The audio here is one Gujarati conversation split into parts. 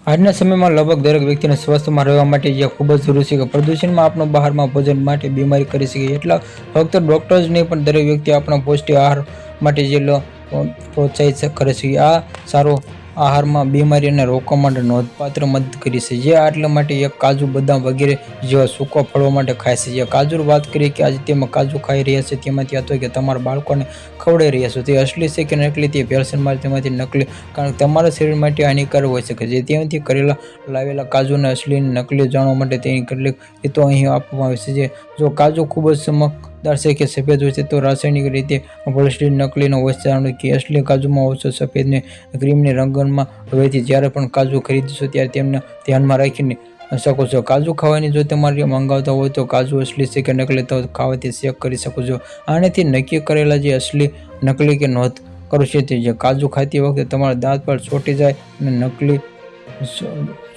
આજના સમયમાં લગભગ દરેક વ્યક્તિને સ્વસ્થમાં રહેવા માટે જે ખૂબ જ જરૂરી છે કે પ્રદૂષણમાં આપણો બહારમાં ભોજન માટે બીમારી કરી શકીએ એટલા ફક્ત ડૉક્ટર્સ નહીં પણ દરેક વ્યક્તિ આપણા પૌષ્ટિક આહાર માટે જે પ્રોત્સાહિત કરે છે. આ સારો આહારમાં બીમારીને રોકવા માટે નોંધપાત્ર મદદ કરી છે. જે આટલા માટે એક કાજુ, બદામ વગેરે જેવા સૂકા ફળો માટે ખાય છે. જે કાજુ વાત કરીએ કે આજે તેમાં કાજુ ખાઈ રહ્યા છે તેમાંથી અથવા કે તમારા બાળકોને ખવડાવી રહ્યા છો તે અસલી છે કે નકલી તે ભેળસેળ તેમાંથી નકલી કારણ કે તમારા શરીર માટે હાનિકારક હોઈ શકે છે. તેમાંથી કરેલા લાવેલા કાજુને અસલી અને નકલી જાણવા માટે તેની કેટલીક રીતો અહીં આપવામાં આવી છે. જો કાજુ ખૂબ જ ચમકદાર છે કે સફેદ હોય છે તો રાસાયણિક રીતે પોલિસ્ટરીન નકલીનો હોય છે કારણ કે અસલી કાજુમાં ઓછો સફેદ ને ક્રીમની રંગમાં હોવાથી જ્યારે પણ કાજુ ખરીદશો ત્યારે તેમને ધ્યાનમાં રાખીને શકો છો. કાજુ ખાવાની જો તમારે મંગાવતા હોય તો કાજુ અસલી છે કે નકલી તો ખાવાથી ચેક કરી શકો છો. આનાથી નક્કી કરેલા જે અસલી નકલી કે નોંધ કરું છે તે જે કાજુ ખાતી વખતે તમારા દાંત પર ચોંટી જાય અને નકલી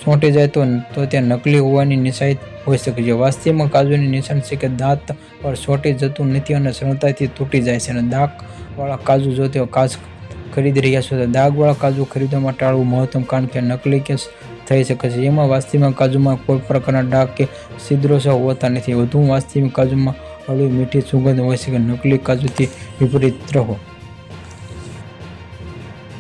ચોંટી જાય તો તે નકલી હોવાની નિશાની હોઈ શકે છે. વાસ્તવમાં કાજુની નિશાની છે કે દાંત પર ચોંટી જતું નથી અને સરળતાથી તૂટી જાય છે. અને દાગવાળા કાજુ જો તેઓ ખાસ ખરીદી રહ્યા છો તો દાગવાળા કાજુ ખરીદવામાં ટાળવું મહત્તમ કારણ કે નકલી કેસ થઈ શકે છે. એમાં વાસ્તવિક કાજુમાં કોઈ પ્રકારના ડાઘ કે છિદ્રો હોતા નથી. વધુમાં વાસ્તવિક કાજુમાં હળવી મીઠી સુગંધ હોય છે કે નકલી કાજુથી વિપરીત રહો.